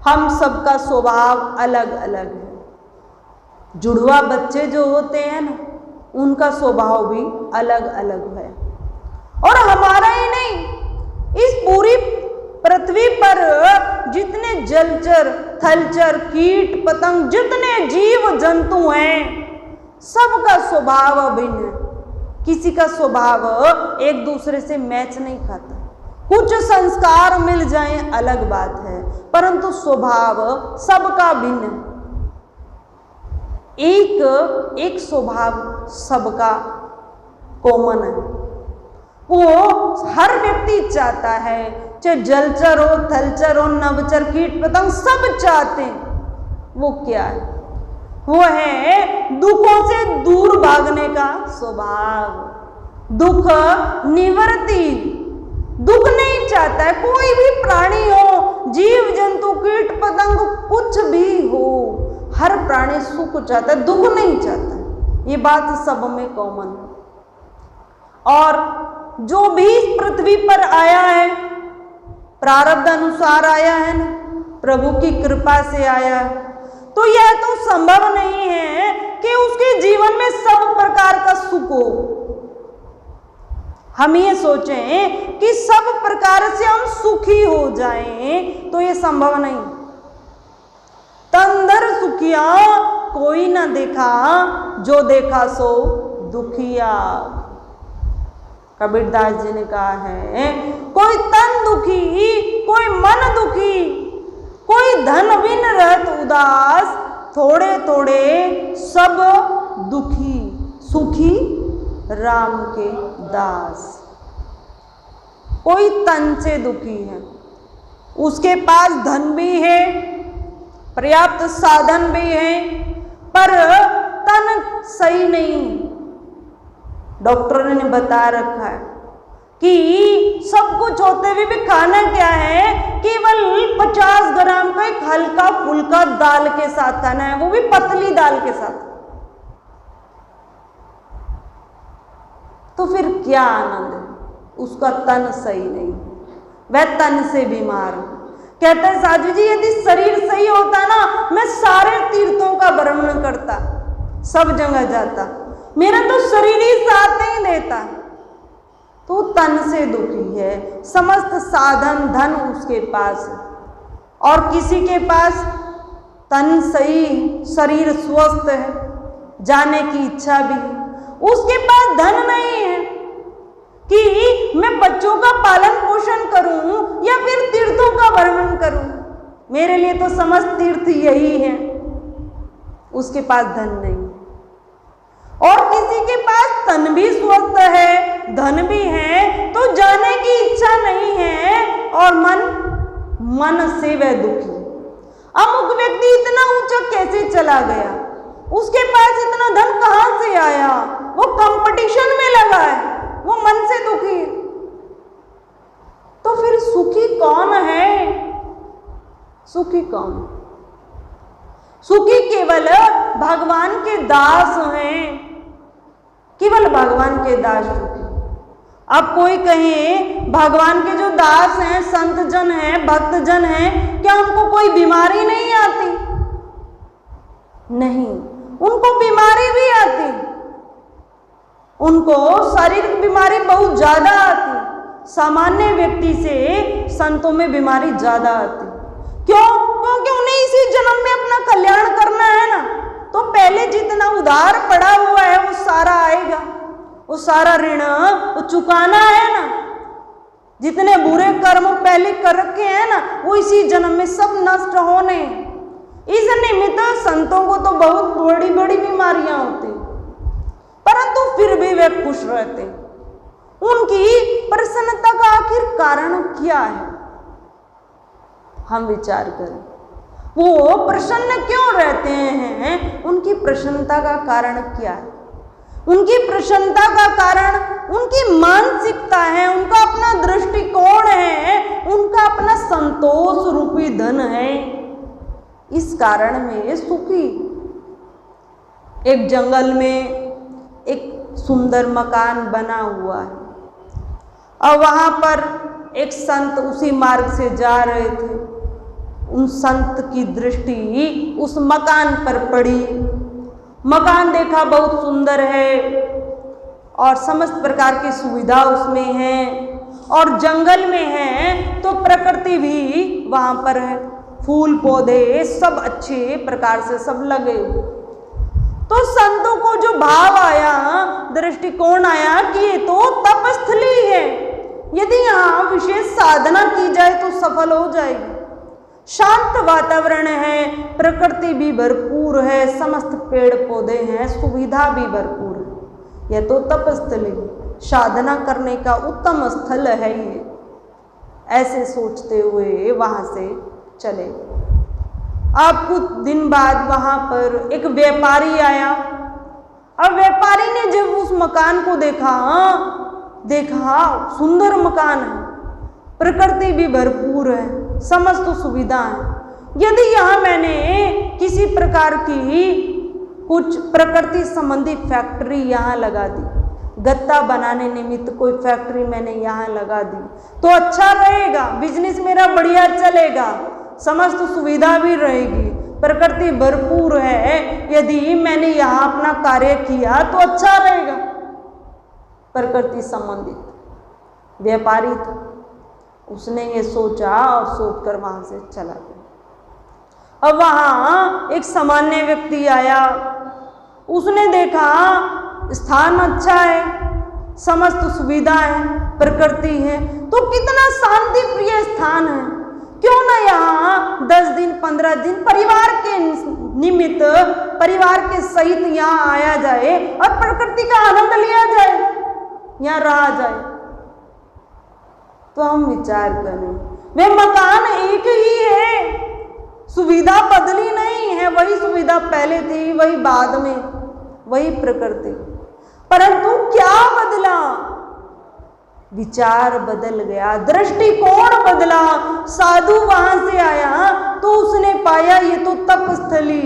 हम सबका स्वभाव अलग अलग है। जुड़वा बच्चे जो होते हैं ना, उनका स्वभाव भी अलग अलग है। और हमारा ही नहीं, इस पूरी पृथ्वी पर जितने जलचर, थलचर, कीट पतंग, जितने जीव जंतु हैं, सबका स्वभाव अभिन्न है। किसी का स्वभाव एक दूसरे से मैच नहीं खाता। कुछ संस्कार मिल जाएं अलग बात है, परंतु स्वभाव सबका भिन्न है। एक स्वभाव सबका कॉमन है। वो हर व्यक्ति चाहता है, चाहे जलचर हो, थलचर हो, नभचर, कीट पतंग, सब चाहते हैं। वो क्या है? वो है दुखों से दूर भागने का स्वभाव। दुख निवृत्ति, दुख नहीं चाहता है। कोई भी प्राणी हो, जीव जंतु, कीट पतंग, कुछ भी हो, हर प्राणी सुख चाहता है, दुख नहीं चाहता है। ये बात सब में कॉमन है। और जो भी इस पृथ्वी पर आया है, प्रारब्ध अनुसार आया है ना, प्रभु की कृपा से आया है, तो यह तो संभव नहीं है कि उसके जीवन में सब प्रकार का सुख हो। हम ये सोचें कि सब प्रकार से हम सुखी हो जाएं, तो ये संभव नहीं। तंदर सुखिया कोई ना देखा, जो देखा सो दुखिया। कबीरदास जी ने कहा है, कोई तन दुखी, कोई मन दुखी, कोई धन बिन रहत उदास, थोड़े थोड़े सब दुखी, सुखी राम के दास। कोई तन से दुखी है, उसके पास धन भी है, पर्याप्त साधन भी है, पर तन सही नहीं। डॉक्टर ने बता रखा है कि सब कुछ होते हुए भी खाना क्या है, केवल 50 ग्राम का एक हल्का फुल्का दाल के साथ खाना है, वो भी पतली दाल के साथ। तो फिर क्या आनंद है? उसका तन सही नहीं, वह तन से बीमार है। कहते हैं साधु जी, यदि शरीर सही होता ना, मैं सारे तीर्थों का भ्रमण करता, सब जगह जाता, मेरा तो शरीर ही साथ नहीं देता। तो तन से दुखी है, समस्त साधन धन उसके पास है, और किसी के पास तन सही, शरीर स्वस्थ है, जाने की इच्छा भी है, उसके पास धन नहीं है कि मैं बच्चों का पालन पोषण करूं या फिर तीर्थों का भ्रमण करूं। मेरे लिए तो समस्त तीर्थ यही है, उसके पास धन नहीं। और किसी के पास तन भी स्वस्थ है, धन भी है, तो जाने की इच्छा नहीं है, और मन से वह दुखी। अमुक व्यक्ति इतना ऊंचा कैसे चला गया, उसके पास इतना धन कहां से आया, वो कंपटीशन में लगा है, वो मन से दुखी है। तो फिर सुखी कौन है? सुखी कौन? सुखी केवल भगवान के दास हैं, केवल भगवान के दास सुखी। अब कोई कहे भगवान के जो दास हैं, संत जन हैं, भक्त जन हैं, क्या उनको कोई बीमारी नहीं आती? नहीं, उनको बीमारी भी आती, उनको शारीरिक बीमारी बहुत ज्यादा आती। सामान्य व्यक्ति से संतों में बीमारी ज्यादा आती। क्यों? क्योंकि उन्हें इसी जन्म में अपना कल्याण करना है ना, तो पहले जितना उधार पड़ा हुआ है वो सारा आएगा, वो सारा ऋण वो चुकाना है ना। जितने बुरे कर्म पहले कर रखे हैं ना, वो इसी जन्म में सब नष्ट होने। इस निमित्त संतों को तो बहुत बड़ी बड़ी बीमारियां होती, परंतु फिर भी वे खुश रहते। उनकी प्रसन्नता का आखिर कारण क्या है? हम विचार करें, वो प्रसन्न क्यों रहते हैं? उनकी प्रसन्नता का कारण क्या है? उनकी प्रसन्नता का कारण उनकी मानसिकता है, उनका अपना दृष्टिकोण है, उनका अपना संतोष रूपी धन है। इस कारण में सुखी। एक जंगल में एक सुंदर मकान बना हुआ है, और वहां पर एक संत उसी मार्ग से जा रहे थे। उन संत की दृष्टि उस मकान पर पड़ी। मकान देखा, बहुत सुंदर है और समस्त प्रकार की सुविधा उसमें है और जंगल में है तो प्रकृति भी वहां पर है, फूल पौधे सब अच्छे प्रकार से सब लगे। तो संतों को जो भाव आया, दृष्टिकोण आया कि ये तो तपस्थली है, यदि यहाँ विशेष साधना की जाए तो सफल हो जाएगी। शांत वातावरण है, प्रकृति भी भरपूर है, समस्त पेड़ पौधे हैं, सुविधा भी भरपूर है, यह तो तपस्थली, साधना करने का उत्तम स्थल है ये। ऐसे सोचते हुए वहां से चले। अब कुछ दिन बाद वहां पर एक व्यापारी आया। अब व्यापारी ने जब उस मकान को देखा सुंदर मकान है, प्रकृति भी भरपूर है, समस्त सुविधा है। यदि यहाँ मैंने किसी प्रकार की कुछ प्रकृति संबंधी फैक्ट्री यहाँ लगा दी, गत्ता बनाने निमित्त कोई फैक्ट्री मैंने यहाँ लगा दी तो अच्छा रहेगा, बिजनेस मेरा बढ़िया चलेगा, समस्त सुविधा भी रहेगी, प्रकृति भरपूर है, यदि मैंने यहाँ अपना कार्य किया तो अच्छा रहेगा। प्रकृति संबंधित व्यापारी था, उसने ये सोचा और सोचकर वहां से चला गया। अब वहां एक सामान्य व्यक्ति आया, उसने देखा स्थान अच्छा है, समस्त सुविधा है, प्रकृति है, तो कितना शांति प्रिय स्थान है, क्यों ना यहाँ 10 दिन 15 दिन परिवार के निमित्त, परिवार के सहित यहाँ आया जाए और प्रकृति का आनंद लिया जाए, यहाँ रहा जाए। तो हम विचार करें, वे मकान एक ही है, सुविधा बदली नहीं है, वही सुविधा पहले थी, वही बाद में, वही प्रकृति, परंतु क्या बदला? विचार बदल गया, दृष्टिकोण बदला। साधु वहां से आया तो उसने पाया ये तो तपस्थली,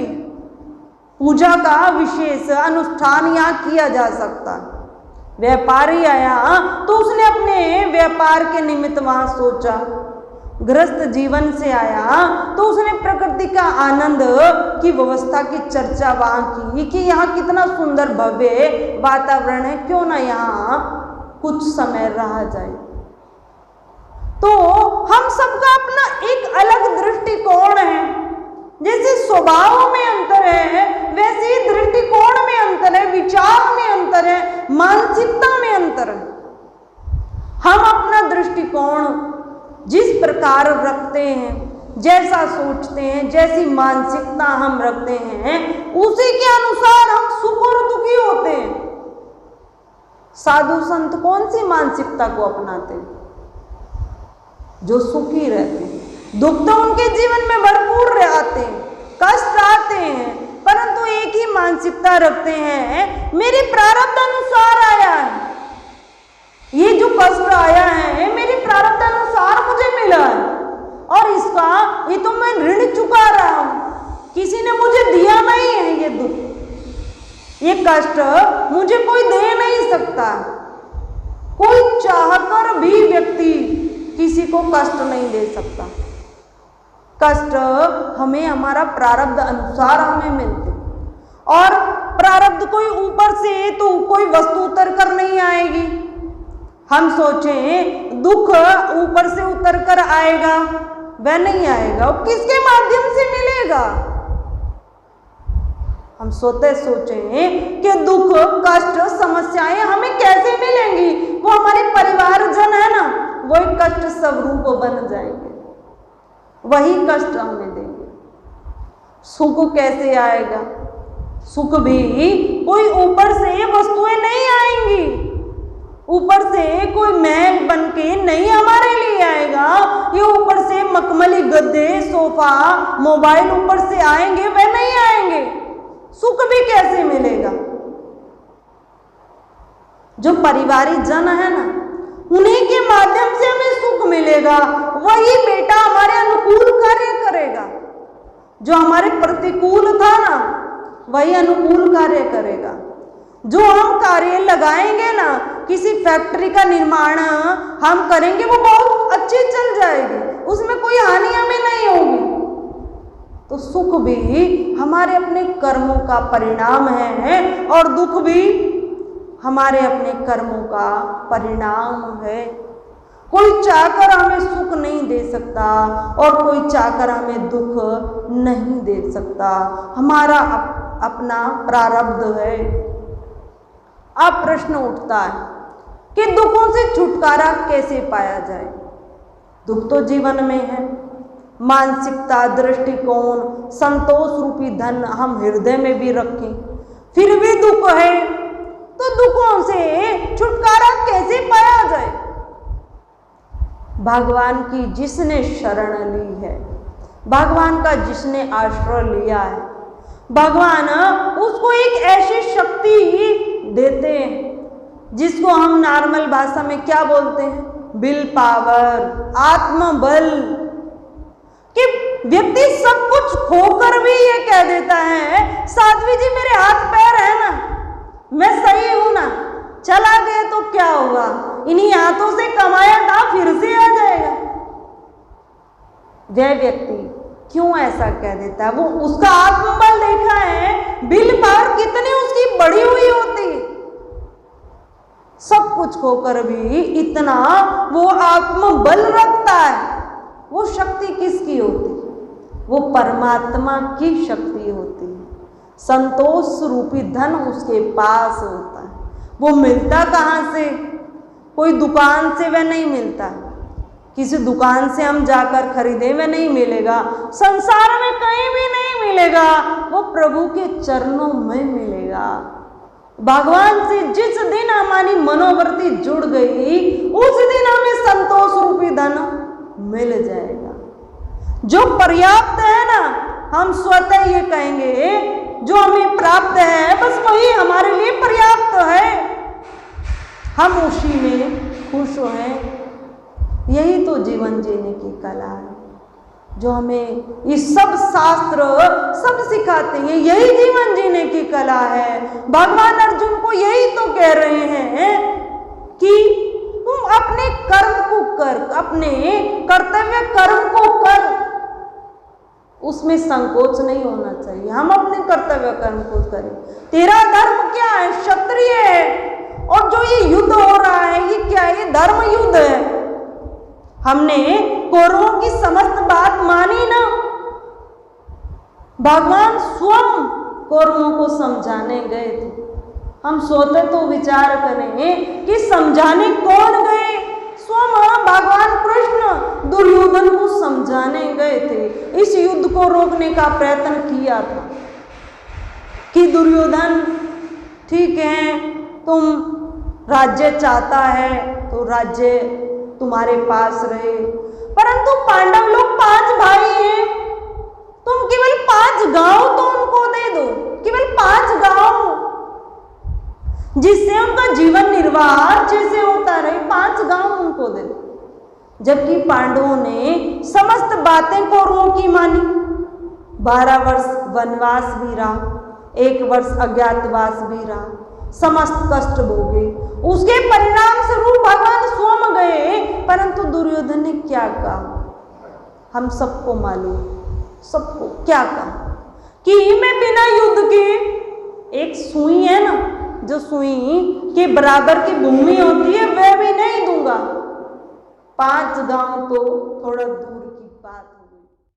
पूजा का विशेष अनुष्ठान यहाँ किया जा सकता है। व्यापारी आया तो उसने अपने व्यापार के निमित्त वहां सोचा। गृहस्थ जीवन से आया तो उसने प्रकृति का आनंद की व्यवस्था की चर्चा वहां की कि यहाँ कितना सुंदर भव्य वातावरण है, क्यों ना यहाँ कुछ समय रहा जाए। तो हम सबका अपना एक अलग दृष्टिकोण है, जैसे स्वभाव में अंतर है वैसे ही दृष्टिकोण में अंतर है, विचार में अंतर है, मानसिकता में अंतर है। हम अपना दृष्टिकोण जिस प्रकार रखते हैं, जैसा सोचते हैं, जैसी मानसिकता हम रखते हैं, उसी के अनुसार हम सुख और दुखी होते हैं। साधु संत कौन सी मानसिकता को अपनाते हैं? जो सुखी रहते हैं। दुख तो उनके जीवन में भरपूर आते हैं, कष्ट आते हैं, परंतु एक ही मानसिकता रखते हैं, मेरे प्रारब्ध अनुसार आया है, ये जो कष्ट आया है मेरे प्रारब्ध अनुसार मुझे मिला है और इसका ये तो मैं ऋण चुका रहा हूं, किसी ने मुझे दिया नहीं है। ये दुख, ये कष्ट मुझे कोई दे नहीं सकता। कोई चाहकर भी व्यक्ति किसी को कष्ट नहीं दे सकता। कष्ट हमें हमारा प्रारब्ध अनुसार हमें मिलते, और प्रारब्ध कोई ऊपर से तो कोई वस्तु उतर कर नहीं आएगी। हम सोचें दुख ऊपर से उतर कर आएगा, वह नहीं आएगा, वो किसके माध्यम से मिलेगा? हम सोचें कि दुख, कष्ट, समस्याएं हमें कैसे मिलेंगी? वो हमारे परिवारजन है ना, वही कष्ट स्वरूप बन जाएंगे, वही कष्ट हमें देंगे। सुख कैसे आएगा? सुख भी कोई ऊपर से वस्तुएं नहीं आएंगी, ऊपर से कोई महल बनके नहीं हमारे लिए आएगा। ये ऊपर से मखमली गद्दे, सोफा, मोबाइल ऊपर से आएंगे, वह नहीं आएंगे। सुख भी कैसे मिलेगा? जो परिवारी जन है ना, उन्हीं के माध्यम से हमें सुख मिलेगा। वही बेटा हमारे अनुकूल कार्य करेगा, जो हमारे प्रतिकूल था ना वही अनुकूल कार्य करेगा। जो हम कार्य लगाएंगे ना, किसी फैक्ट्री का निर्माण हम करेंगे, वो बहुत अच्छी चल जाएगी, उसमें कोई हानि हमें नहीं होगी। अपने कर्मों का परिणाम है और दुख भी हमारे अपने कर्मों का परिणाम है। कोई चाहकर हमें सुख नहीं दे सकता और कोई चाहकर हमें दुख नहीं दे सकता, हमारा अपना प्रारब्ध है। अब प्रश्न उठता है कि दुखों से छुटकारा कैसे पाया जाए। दुख तो जीवन में है, मानसिकता, दृष्टिकोण, संतोष रूपी धन हम हृदय में भी रखें, फिर भी दुख है, तो दुखों से छुटकारा कैसे पाया जाए। भगवान की जिसने शरण ली है, भगवान का जिसने आश्रय लिया है, भगवान उसको एक ऐसी शक्ति देते हैं जिसको हम नॉर्मल भाषा में क्या बोलते हैं, विल पावर, आत्मबल, कि व्यक्ति सब कुछ खोकर भी ये कह देता है साध्वी जी मेरे हाथ पैर है ना, मैं सही हूं ना, चला गया तो क्या होगा, इन्हीं हाथों से कमाया था फिर से आ जाएगा। वह व्यक्ति क्यों ऐसा कह देता है? वो उसका आत्मबल देखा है, विल पावर कितनी उसकी बढ़ी हुई होती है, सब कुछ खोकर भी इतना वो आत्मबल रखता है। वो शक्ति किसकी होती है? वो परमात्मा की शक्ति होती है। संतोष रूपी धन उसके पास होता है। वो मिलता कहाँ से? कोई दुकान से वह नहीं मिलता, किसी दुकान से हम जाकर खरीदे वह नहीं मिलेगा, संसार में कहीं भी नहीं मिलेगा, वो प्रभु के चरणों में मिलेगा। भगवान से जिस दिन हमारी मनोवृत्ति जुड़ गई उस दिन हमें संतोष रूपी धन मिल जाएगा। जो पर्याप्त है ना, हम स्वतः ये कहेंगे जो हमें प्राप्त है बस वही हमारे लिए पर्याप्त है, हम उसी में खुश हैं। यही तो जीवन जीने की कला है जो हमें ये सब शास्त्र सब सिखाते हैं। यही जीवन जीने की कला है। भगवान अर्जुन को यही तो कह रहे हैं कि तुम अपने कर्म को कर, अपने कर्तव्य कर्म को कर, उसमें संकोच नहीं होना चाहिए। हम अपने कर्तव्य कर्म को करें। तेरा धर्म क्या है? क्षत्रिय है। और जो ये युद्ध हो रहा है ये क्या है? ये धर्म युद्ध है। हमने कौरवों की समस्त बात मानी ना, भगवान स्वयं कौरवों को समझाने गए थे। हम सोते तो विचार करें कि समझाने कौन गए? स्वयं भगवान कृष्ण दुर्योधन को समझाने गए थे। इस युद्ध को रोकने का प्रयत्न किया था कि दुर्योधन ठीक है, तुम राज्य चाहता है तो राज्य तुम्हारे पास रहे, परंतु पांडव लोग 5 भाई हैं, तुम केवल 5 गांव तो उनको दे दो, केवल 5 गांव, जिससे उनका जीवन निर्वाह जैसे होता रहे, 5 गांव उनको दे दो। जबकि पांडवों ने समस्त बातें कौरवों की मानी। 12 वर्ष वनवास भी रहा, 1 वर्ष अज्ञातवास भी रहा, समस्त कष्ट भोगे, उसके परिणाम स्वरूप भगवान स्वयं गए। परंतु दुर्योधन ने क्या कहा? हम सबको मालूम, सबको क्या कहा कि मैं बिना युद्ध के, एक सुई है ना, जो सुई के बराबर की भूमि होती है वह भी नहीं दूंगा, 5 गांव तो थोड़ा दूर